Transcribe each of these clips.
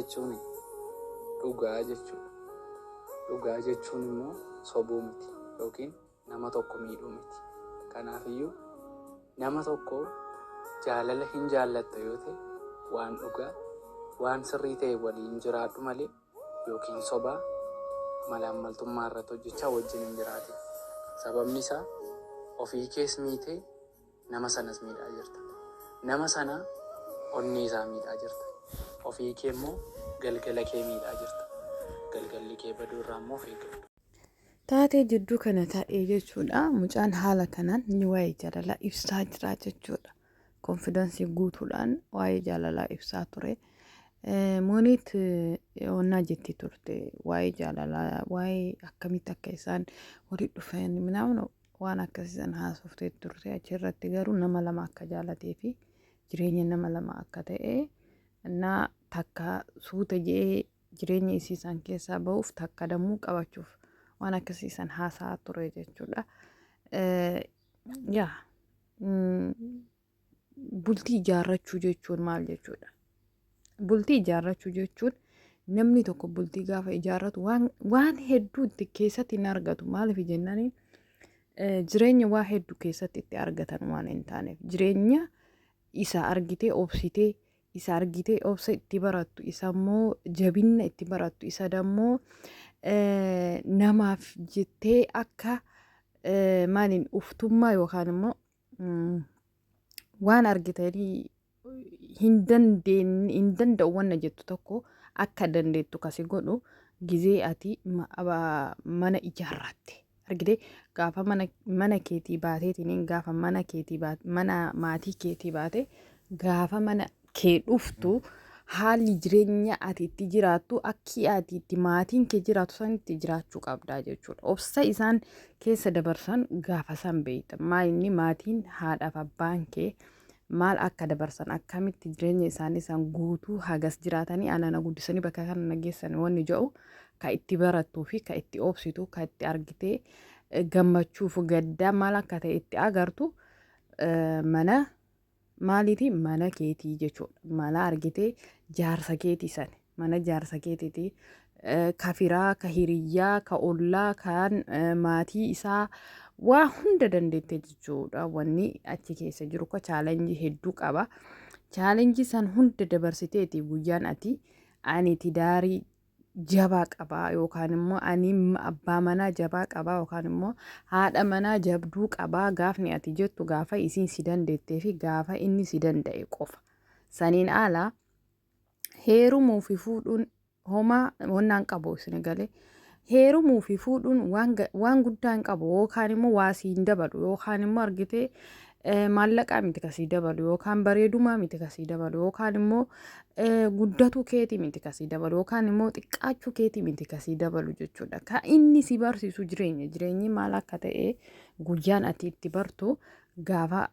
jechuun dhugaa jechuudha. Dhugaa jechuun immoo sobuu miti yookiin nama tokko miidhuu miti. Kanaafiyyuu nama tokko jaalala hin jaallatta yoo ta'e waan dhugaa waan sirrii ta'e waliin jiraadhu malee yookiin sobaa malaammaltummaa irratti hojjechaa wajjin hin jiraate. Sababni isaa ofii kees miitee nama sanas miidhaa jirta. Nama sana onnee isaa miidhaa jirta. Ofii kee immoo galgala kee miidhaa jirta. Galgalli kee baduu irraa immoo of eeggadhu. Taatee jidduu kana ta'ee jechuudha. Mucaan haala kanaan ni waa'ee jaalalaa ibsaa jira jechuudha. Konfidaansii guutuudhaan waa'ee jaalalaa ibsaa ture. Mooniit onnaa jetti turte waa'ee jaalalaa waa'ee akkamitti akka isaan horii dhufan minaamu waan akkasiisan haasoftee turte. Achirratti garuu nama lama akka jaalatee fi jireenya nama lama akka ta'e na takka suuta jee jireenya isiisan keessaa ba'uuf takka dammuu qabachuuf waan akkasiisan haasaa ture jechuudha. Bultii ijaarrachuu jechuun maal jechuudha? Bultii ijaarrachuu jechuun namni tokko bultii gaafa ijaarratu waan hedduu itti keessatti hin argatu. Maaliif jennaan jireenya waa hedduu keessatti itti argatan waan hin taaneef jireenya isa argitee obsitee isa argitee obsa itti barattu isa immoo jabinna itti barattu isa dammoo namaaf jettee akka maaliin uftummaa yookaan immoo waan argitanii hin danda'u wanna jettu tokko akka dandeettu kasi godhu gizee ati mana ijaarratte argitee gaafa mana keetii baateetiin gaafa mana maatii keetii baate gaafa mana kee dhuftu haalli jireenya ati itti jiraattu akki ati itti maatiin kee jiraatu san itti jiraachuu qabdaa jechuudha. Obsa isaan keessa dabarsan gaafa san beekta. Maalinni maatiin haadhaaf abbaan kee maal akka dabarsan akkamitti jireenya isaanii san guutuu hagas jiraatanii aanana guddisanii bakka kana nageessan wanni jedhu ka itti barattuu fi ka itti obsitu ka itti argitee gammachuuf gaddaa maal akka ta'e itti agartu mana maaliiti mana keetii jechuudha. Mana argitee jaarsa keetii san mana jaarsa keetiiti ka firaa ka hiriyyaa ka ollaa kan maatii isaa waa hunda dandeette jechuudha. Wanni achi keessa jiru ko chaalenjii hedduu qaba. Chaalenjii san hunda dabarsiteeti guyyaan ati ani tidaarii jabaa qabaa yookaan immoo ani abbaa manaa jabaa qabaa yookaan immoo haadha manaa jabduu qabaa gaafni ati jettu gaafa isiin si dandeettee fi gaafa inni si danda'e qofa. Saniin alaa heerumuu fi fuudhuun homaa wannaan qabu isin galee heerumuu fi fuudhuun waan guddaa hin qabu yookaan immoo waa siin dabalu yookaan immoo argitee maallaqaa miti kasii dabalu yookaan bareedumaa miti kasii dabalu yookaan immoo guddatu keetii miti kasii dabalu yookaan immoo xiqqaachuu keetii miti kasii dabalu jechuudha. Ka inni si barsiisu jireenyi maal akka ta'e guyyaan ati itti bartu gaafa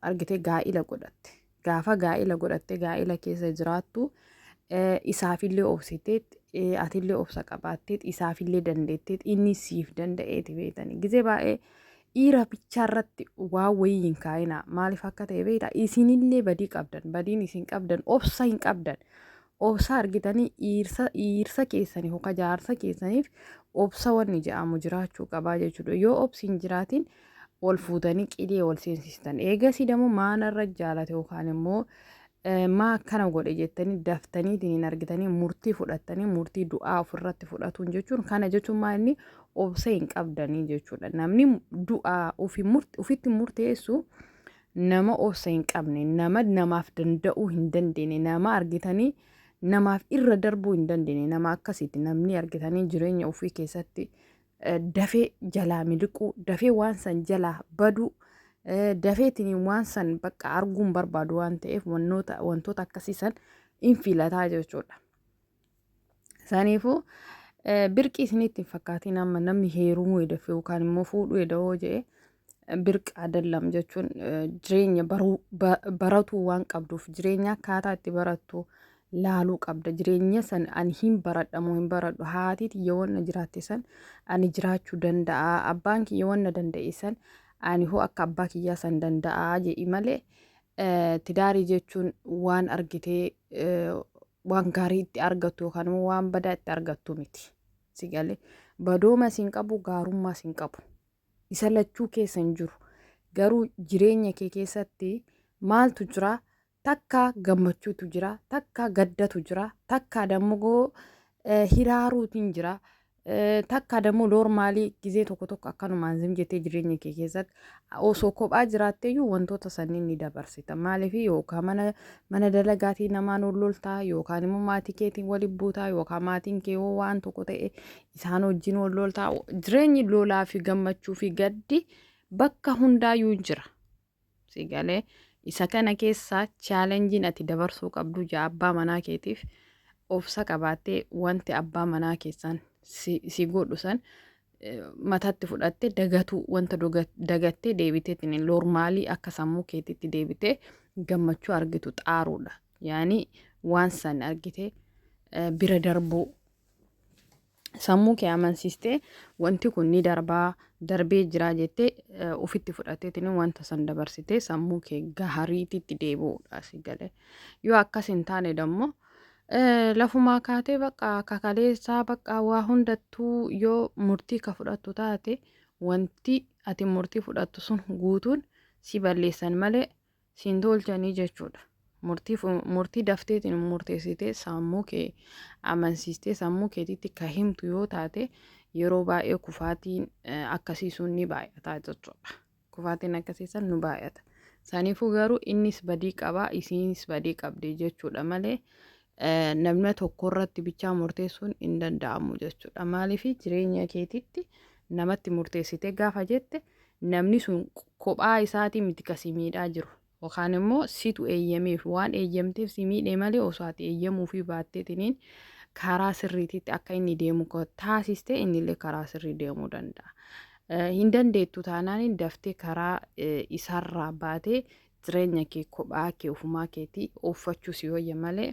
argitee gaa'ila godhatte. Gaafa gaa'ila godhatte gaa'ila keessa jiraattu isaafillee obsiteet atillee obsa qabaatteet isaafillee dandeetteet inni siif danda'eeti beetanii gizee baay'ee dhiira bichaarratti waa wayii hin kaa'ina. Maaliif akka ta'e beektaa isinillee badii qabdan badiin isin qabdan obsa hin qabdan obsa argitanii dhiirsa keessanii yookaan jaarsa keessaniif obsa wanni jedhamu jiraachuu qabaa jechuudha. Yoo obsi hin jiraatin ol fuutanii qilee ol seensistan eegasii dammoo maanarra jaalate yookaan immoo maa akkana godhe jettanii daftaniitiin hin argitanii murtii fudhattanii murtii du'aa ofirratti fudhatuun jechuun kana jechuun maal obsa hin qabdanii jechuudha. Namni du'aa ofitti murteessu nama obsa hin qabne nama namaaf danda'uu hin dandeenye nama argitanii namaaf irra darbuu hin dandeenye nama akkasitti namni argitanii jireenya ofii keessatti dafee jalaa miliquu dafee waan san jalaa baduu dafeetiin waan san bakka arguun barbaadu waan ta'eef wantoota akkasiisan hin filataa jechuudha. Saniifuu birqii isinitti hin fakkaatiin amma namni heerumuu dafee yookaan immoo fuudhuu dafoo jedhee birqa adallam jechuun jireenya baratuu waan qabduuf jireenya akkaataa itti barattu laaluu qabda. Jireenya san ani hin baradhamu hin baradhu haati tiyya wanna jiraatte san ani jiraachuu danda'a abbaan kiyya wanna danda'e san ani hoo akka abbaa kiyyaa san danda'a jedhi malee tidaarii jechuun waan argitee waan gaarii itti argattu yookaan immoo waan badaa itti argattu miti. Si galee badooma siin qabu gaarummaa siin qabu. Isa lachuu keessa hin jiru. Garuu jireenya kee keessatti maaltu jira? Takka gammachuutu jira, takka gaddatu jira, takka dammoo hiraaruutiin jira, takka dammoo noormaalii gizee tokko akkanumaan zim jettee jireenya kee keessatti osoo kophaa jiraatteeyyuu wantoota sanniin ni dabarsita. Maaliif yookaan mana dalagaatii namaan ol loltaa yookaan immoo maatii keetiin waliin buutaa yookaan maatiin kee waan tokko ta'e isaan wajjin ol loltaa. Jireenyi lolaa fi gammachuu fi gaddi bakka hundaayyuu jira. Si galee isa kana keessaa chaalenjiin ati dabarsuu qabdu abbaa manaa keetiif obsa qabaattee wanti abbaa manaa keessaan si godhu san mataatti fudhattee dagatu wanta dagattee deebiteetiin noormaalii akka sammuu keetitti deebitee gammachuu argitu xaaruudha. Yaani waan san argitee bira darbuu sammuu kee amansiistee wanti kun ni darbee jira jettee ofitti fudhatteetiin wanta san dabarsitee sammuu kee gahariititti deebi'uudha. Si galee yoo akkas hin taane dammoo lafumaa kaatee bakka kakaleessaa bakka waa hundattuu yoo murtii ka fudhattu taate wanti ati murtii fudhattu sun guutuun si balleessan malee siin tolchanii jechuudha. Murtii dafteetiin murteessitee sammuu kee amansiistee sammuu keetitti ka himtu yoo taate yeroo baay'ee kufaatiin akkasii sun ni baay'ata jechuudha. Kufaatiin akkasii san nu baay'ata. Saniifuu garuu innis badii qabaa isiinis badii qabdi jechuudha malee namni tokko irratti bichaa murteessuun hin danda'amu jechuudha. Maaliif jireenya keetitti namatti murteessitee gaafa jette namni sun kophaa isaatii miti kasii miidhaa jiru. Yookaan immoo situ eeyyameef waan eeyyamteef si miidhee malee osoo ati eeyyamuu fi baatteetiniin karaa sirriititti akka inni deemu taasiste innillee karaa sirrii deemuu danda'a. Hin dandeettu taanaan daftee karaa isaarraa baatee jireenya kee kophaa kee ofumaa keetii uffachuu si wayya malee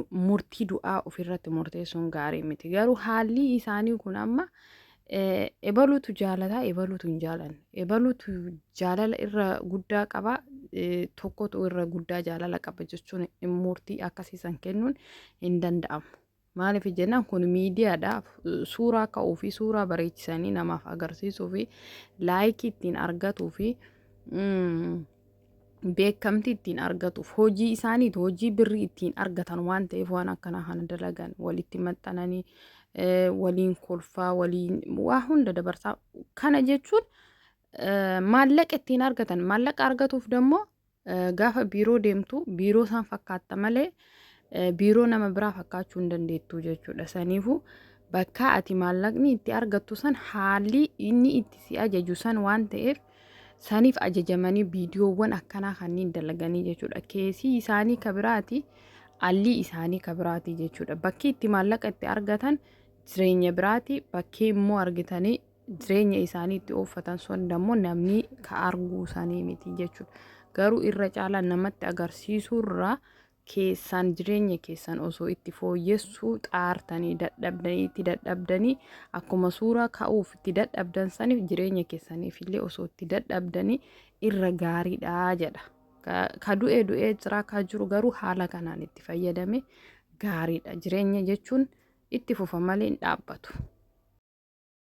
murtii du'aa ofirratti murteessuun gaarii miti. Garuu haalli isaanii kun amma ebaluutu jaalataa ebaluutu hin jaalanne ebaluutu jaalala irra guddaa qaba tokkotu irra guddaa jaalala qaba jechuun murtii akkasiisan kennuun hin danda'amu. Maaliif jennaan kun miidiyaadhaaf suuraa ka'uu fi suuraa bareechisanii namaaf agarsiisuu fi laayikii ittiin argatuu fi beekamtii ittiin argatuuf hojii isaaniiti hojii birrii ittiin argatan waan ta'eef waan akkanaa kana dalagan walitti maxxananii waliin kolfaa waliin waa hunda dabarsaa kana jechuun maallaqa ittiin argatan maallaqa argatuuf dammoo gaafa biiroo deemtu biiroo isaan fakkaatta malee biiroo nama biraa fakkaachuu hin dandeettu jechuudha. Saniifuu bakka ati maallaqni itti argattu san haalli inni itti si ajaju san waan ta'eef saniif ajajamanii viidiyoowwan akkanaa kanneen dalaganii jechuudha. Keessi isaanii ka biraati alli isaanii ka biraati jechuudha. Bakki itti maallaqa itti argatan jireenya biraati bakkee immoo argitanii jireenya isaanii itti uffatan sun dammoo namni ka arguu isaanii miti jechuudha. Garuu irra caalaa namatti agarsiisuurraa keessan jireenya keessan osoo itti fooyyessuu xaartanii itti dadhabdanii akkuma suuraa ka'uuf itti dadhabdan saniif jireenya keessaniif illee osoo itti dadhabdanii irra gaariidha jedha. Ka du'ee jira ka jiru garuu haala kanaan itti fayyadame gaariidha. Jireenya jechuun itti fufa malee hin dhaabbatu.